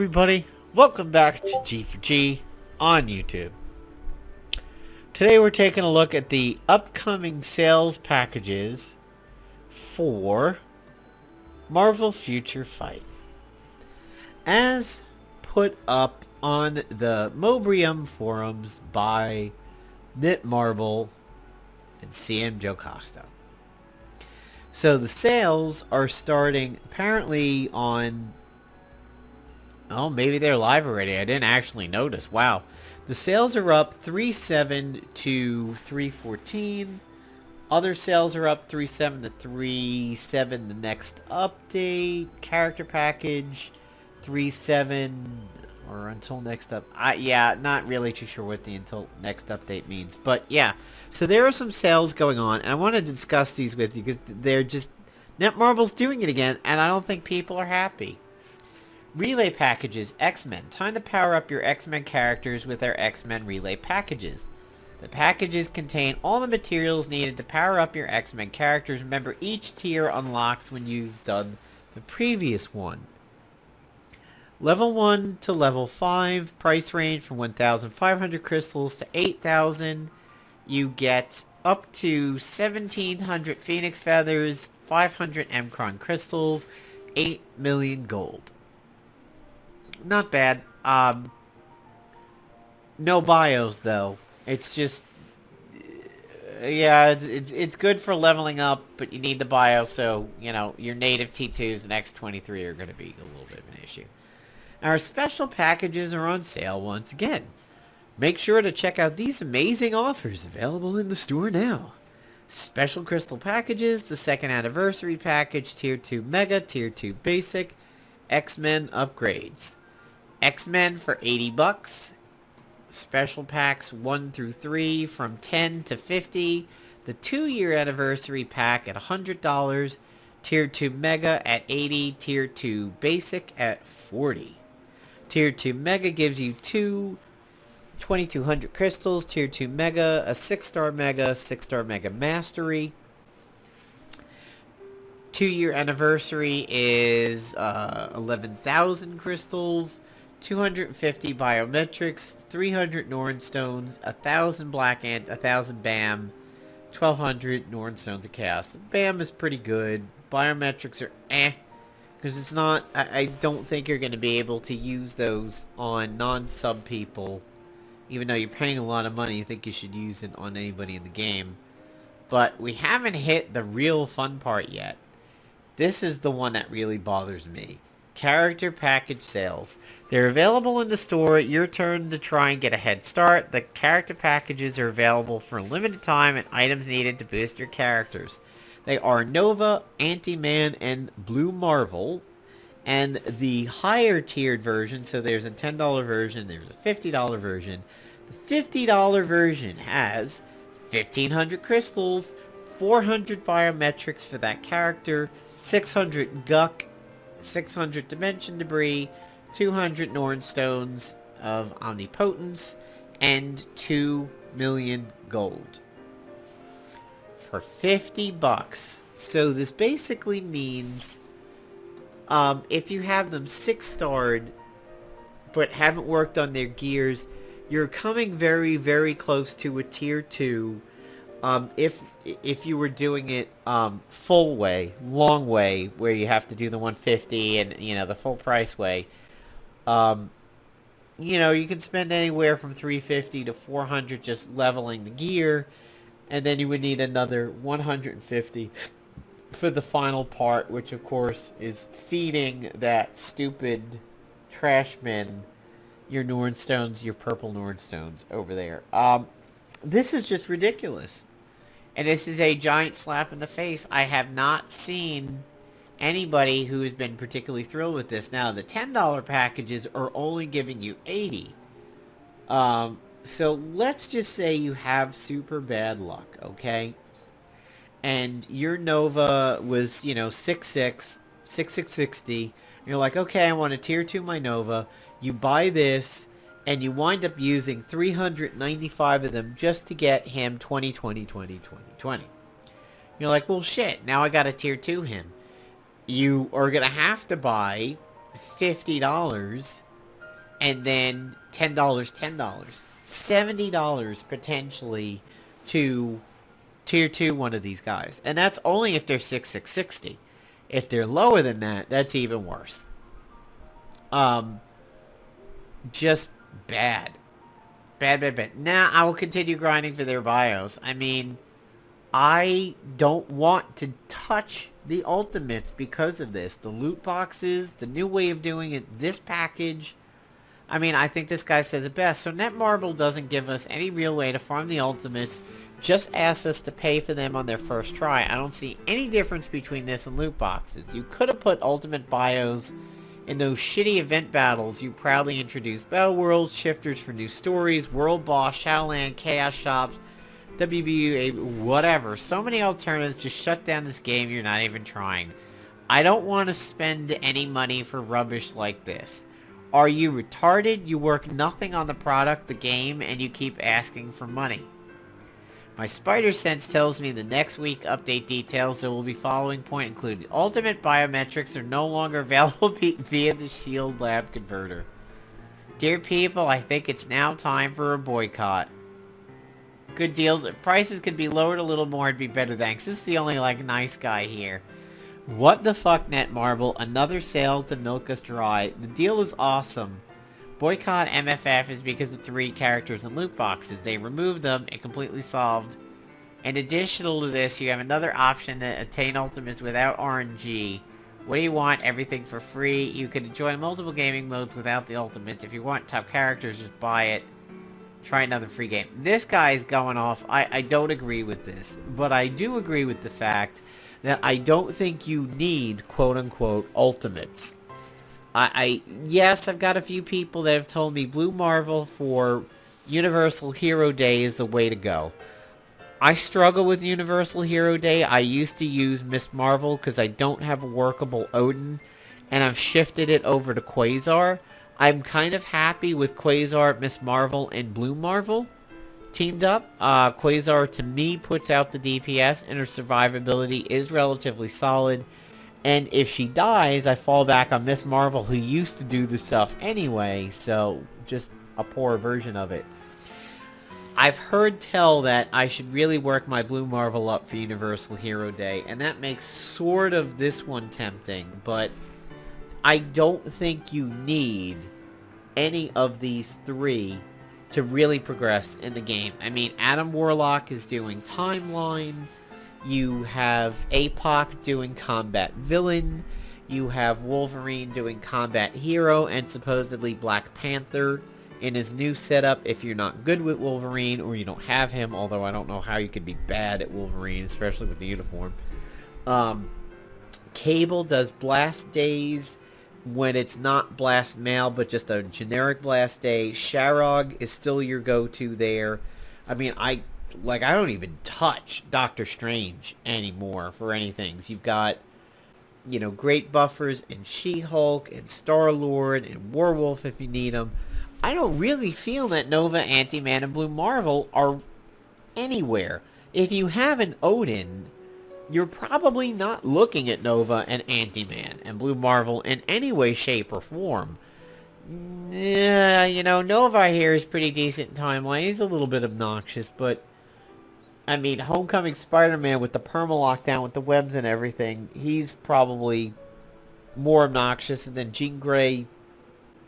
everybody, welcome back to G for G on YouTube. Today we're taking a look at the upcoming sales packages for Marvel Future Fight. As put up on the Mobrium forums by Netmarble and CM Joe Costa. So the sales are starting apparently on... Oh, maybe they're live already. I didn't actually notice. Wow. The sales are up 3.7 to 3.14. Other sales are up 3.7 to 3.7 the next update. Character package 3.7 or until next up. Yeah, not really too sure what the until next update means. But yeah, so there are some sales going on. And I want to discuss these with you because they're just... Netmarble's doing it again. And I don't think people are happy. Relay packages, X-Men. Time to power up your X-Men characters with our X-Men relay packages. The packages contain all the materials needed to power up your X-Men characters. Remember, each tier unlocks when you've done the previous one. Level 1 to level 5. Price range from 1,500 crystals to 8,000. You get up to 1,700 Phoenix Feathers, 500 Mcron crystals, 8 million gold. Not bad. No bios though. It's just, yeah, it's good for leveling up, but you need the bio. So you know your native T2s and X23 are going to be a little bit of an issue. Our special packages are on sale once again. Make sure to check out these amazing offers available in the store now. Special crystal packages, the second anniversary package, tier 2 mega, tier 2 basic, X-Men upgrades. X-Men for $80. Special packs 1 through 3 from 10 to 50. The 2-year anniversary pack at $100. Tier 2 Mega at 80. Tier 2 Basic at 40. Tier 2 Mega gives you 2,200 crystals. Tier 2 Mega, a 6-star Mega, 6-star Mega Mastery. 2-year anniversary is 11,000 crystals. 250 biometrics, 300 Norn stones, 1,000 black ant, 1,000 BAM, 1,200 Norn stones of chaos. BAM is pretty good. Biometrics are because it's not. I don't think you're going to be able to use those on non-sub people, even though you're paying a lot of money. You think you should use it on anybody in the game, but we haven't hit the real fun part yet. This is the one that really bothers me. Character package sales. They're available in the store. Your turn to try and get a head start. The character packages are available for a limited time and items needed to boost your characters. They are Nova, Anti-Man, and Blue Marvel. And the higher tiered version, so there's a $10 version, there's a $50 version. The $50 version has 1,500 crystals, 400 biometrics for that character, 600 Guck, 600 Dimension Debris, 200 Norn Stones of Omnipotence, and 2 million gold. For $50. So this basically means if you have them 6-starred but haven't worked on their gears, you're coming very, very close to a tier 2. If you were doing it full way, long way, where you have to do the 150 and the full price way, you can spend anywhere from 350 to 400 just leveling the gear, and then you would need another 150 for the final part, which of course is feeding that stupid trashman your Norn Stones, your purple Norn Stones over there. This is just ridiculous. And this is a giant slap in the face. I have not seen anybody who has been particularly thrilled with this. Now, the $10 packages are only giving you 80. So let's just say you have super bad luck, okay? And your Nova was, 6'6", 6660. You're like, okay, I want to tier 2 my Nova. You buy this, and you wind up using 395 of them just to get him 20, 20, 20, 20, 20. You're like, well, shit, now I got to tier 2 him. You are going to have to buy $50 and then $10, $10, $70 potentially to tier 2 one of these guys. And that's only if they're 6660. If they're lower than that, that's even worse. Just bad. Bad, bad, bad. Now, I will continue grinding for their bios. I mean, I don't want to touch the ultimates because of this. The loot boxes, the new way of doing it, this package. I mean, I think this guy says it best. So Netmarble doesn't give us any real way to farm the ultimates. Just asks us to pay for them on their first try. I don't see any difference between this and loot boxes. You could have put ultimate bios in those shitty event battles you proudly introduced. Battle Worlds, shifters for new stories, World Boss, Shadowland, Chaos Shops, WBUA, whatever. So many alternatives. Just shut down this game. You're not even trying. I don't want to spend any money for rubbish like this. Are you retarded? You work nothing on the product, the game, and you keep asking for money. My spider sense tells me the next week update details that will be following point include ultimate biometrics are no longer available via the Shield Lab converter. Dear people, I think it's now time for a boycott. Good deals. If prices could be lowered a little more, it'd be better, thanks. This is the only, nice guy here. What the fuck, Netmarble? Another sale to milk us dry. The deal is awesome. Boycott MFF is because of 3 characters and loot boxes. They removed them and completely solved. And additional to this, you have another option to obtain ultimates without RNG. What do you want? Everything for free. You can enjoy multiple gaming modes without the ultimates. If you want top characters, just buy it. Try another free game. This guy's going off. I don't agree with this. But I do agree with the fact that I don't think you need quote-unquote ultimates. Yes, I've got a few people that have told me Blue Marvel for Universal Hero Day is the way to go. I struggle with Universal Hero Day. I used to use Miss Marvel because I don't have a workable Odin, and I've shifted it over to Quasar. I'm kind of happy with Quasar, Miss Marvel, and Blue Marvel teamed up. Quasar, to me, puts out the DPS, and her survivability is relatively solid. And if she dies, I fall back on Miss Marvel, who used to do the stuff anyway, so just a poor version of it. I've heard tell that I should really work my Blue Marvel up for Universal Hero Day, and that makes sort of this one tempting, but I don't think you need any of these 3 to really progress in the game. I mean, Adam Warlock is doing Timeline. You have APOC doing Combat Villain. You have Wolverine doing Combat Hero, and supposedly Black Panther in his new setup if you're not good with Wolverine or you don't have him, although I don't know how you could be bad at Wolverine, especially with the uniform. Cable does Blast Days when it's not Blast Mail, but just a generic Blast Day. Sharog is still your go-to there. I mean, I don't even touch Doctor Strange anymore for anything. You've got, great buffers in She-Hulk and Star-Lord and Werewolf if you need them. I don't really feel that Nova, Anti-Man, and Blue Marvel are anywhere. If you have an Odin, you're probably not looking at Nova and Anti-Man and Blue Marvel in any way, shape, or form. Yeah, Nova here is pretty decent in timeline. He's a little bit obnoxious, but I mean, Homecoming Spider-Man with the perma-lockdown with the webs and everything, he's probably more obnoxious. And then Jean Grey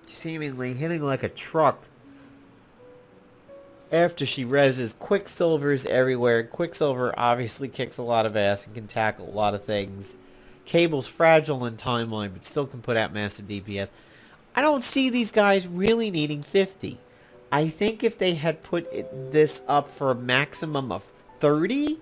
seemingly hitting like a truck after she reses. Quicksilver's everywhere. Quicksilver obviously kicks a lot of ass and can tackle a lot of things. Cable's fragile in timeline, but still can put out massive DPS. I don't see these guys really needing 50. I think if they had put this up for a maximum of 30,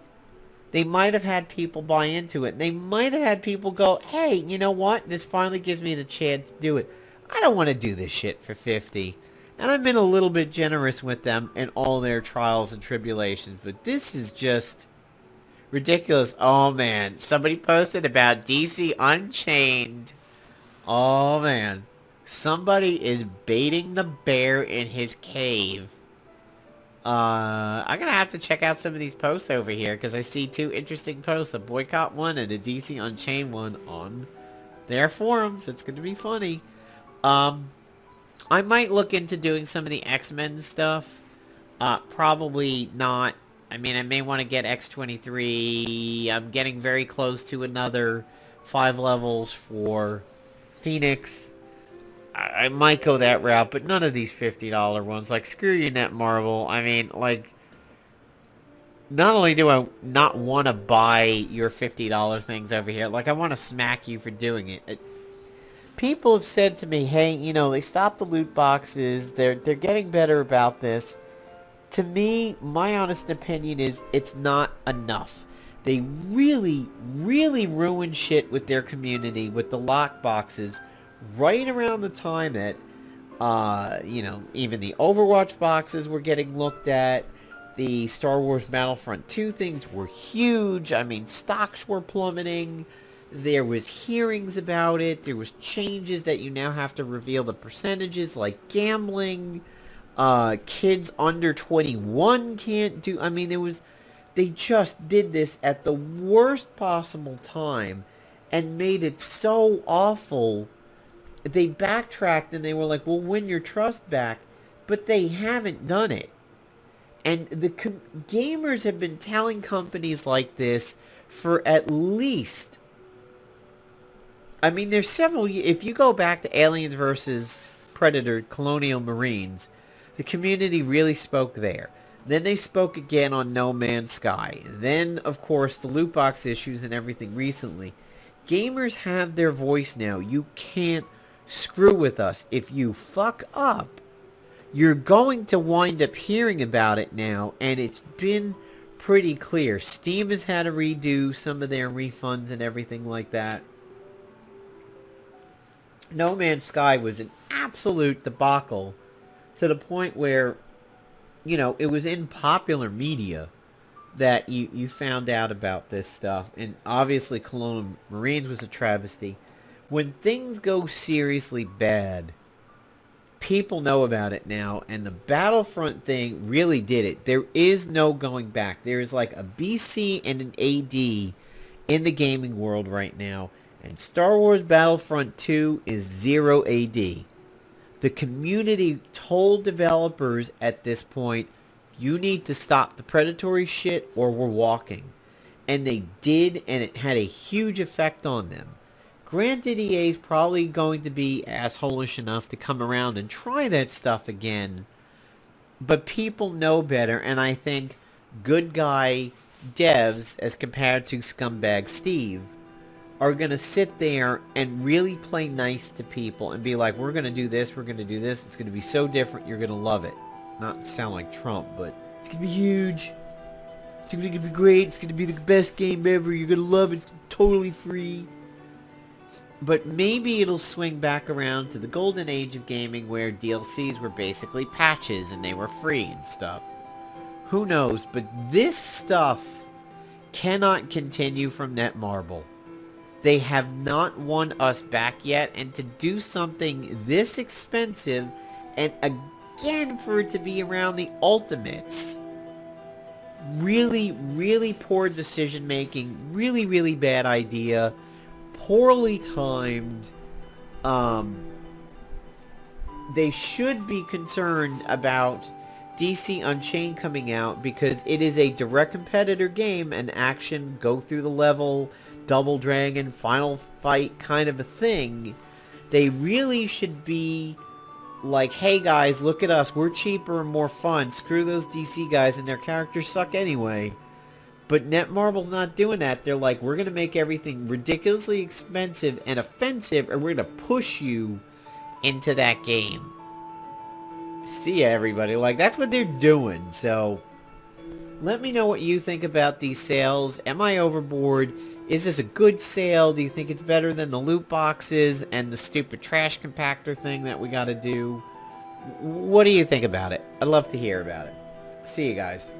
they might have had people buy into it. They might have had people go, hey, you know what? This finally gives me the chance to do it. I don't want to do this shit for 50. And I've been a little bit generous with them in all their trials and tribulations, but this is just ridiculous. Oh, man. Somebody posted about DC Unchained. Oh, man. Somebody is baiting the bear in his cave. I'm going to have to check out some of these posts over here, because I see 2 interesting posts, a boycott one and a DC Unchained one on their forums. It's going to be funny. I might look into doing some of the X-Men stuff. Probably not. I mean, I may want to get X-23. I'm getting very close to another 5 levels for Phoenix. I might go that route, but none of these $50 ones. Like, screw you, Netmarble. I mean, like, not only do I not want to buy your $50 things over here, like, I want to smack you for doing it. People have said to me, hey, you know, they stopped the loot boxes. They're getting better about this. To me, my honest opinion is it's not enough. They really, really ruined shit with their community with the lock boxes right around the time that, you know, even the Overwatch boxes were getting looked at. The Star Wars Battlefront 2 things were huge. I mean, stocks were plummeting. There was hearings about it. There was changes that you now have to reveal the percentages, like gambling. Kids under 21 can't do... I mean, they just did this at the worst possible time and made it so awful. They backtracked and they were like, we'll win your trust back. But they haven't done it. And the gamers have been telling companies like this for at least... I mean, there's several... If you go back to Aliens versus Predator Colonial Marines, the community really spoke there. Then they spoke again on No Man's Sky. Then, of course, the loot box issues and everything recently. Gamers have their voice now. You can't screw with us. If you fuck up, you're going to wind up hearing about it now, and it's been pretty clear. Steam has had to redo some of their refunds and everything like that. No Man's Sky was an absolute debacle to the point where, you know, it was in popular media that you found out about this stuff. And obviously Colonial Marines was a travesty. When things go seriously bad, people know about it now, and the Battlefront thing really did it. There is no going back. There is like a BC and an AD in the gaming world right now, and Star Wars Battlefront 2 is 0 AD. The community told developers at this point, you need to stop the predatory shit or we're walking. And they did, and it had a huge effect on them. Granted, EA is probably going to be assholish enough to come around and try that stuff again. But people know better, and I think good guy devs, as compared to scumbag Steve, are going to sit there and really play nice to people and be like, we're going to do this, we're going to do this, it's going to be so different, you're going to love it. Not sound like Trump, but it's going to be huge. It's going to be great, it's going to be the best game ever, you're going to love it, it's totally free. But maybe it'll swing back around to the golden age of gaming where DLCs were basically patches and they were free and stuff. Who knows, but this stuff cannot continue from Netmarble. They have not won us back yet, and to do something this expensive, and again for it to be around the Ultimates, really, really poor decision making, really, really bad idea, poorly timed. They should be concerned about DC Unchained coming out because it is a direct competitor game, an action, go through the level, Double Dragon, final fight kind of a thing. They really should be like, hey guys, look at us, we're cheaper and more fun, screw those DC guys and their characters suck anyway. But Netmarble's not doing that. They're like, we're going to make everything ridiculously expensive and offensive, and we're going to push you into that game. See ya, everybody. Like, that's what they're doing. So, let me know what you think about these sales. Am I overboard? Is this a good sale? Do you think it's better than the loot boxes and the stupid trash compactor thing that we got to do? What do you think about it? I'd love to hear about it. See you guys.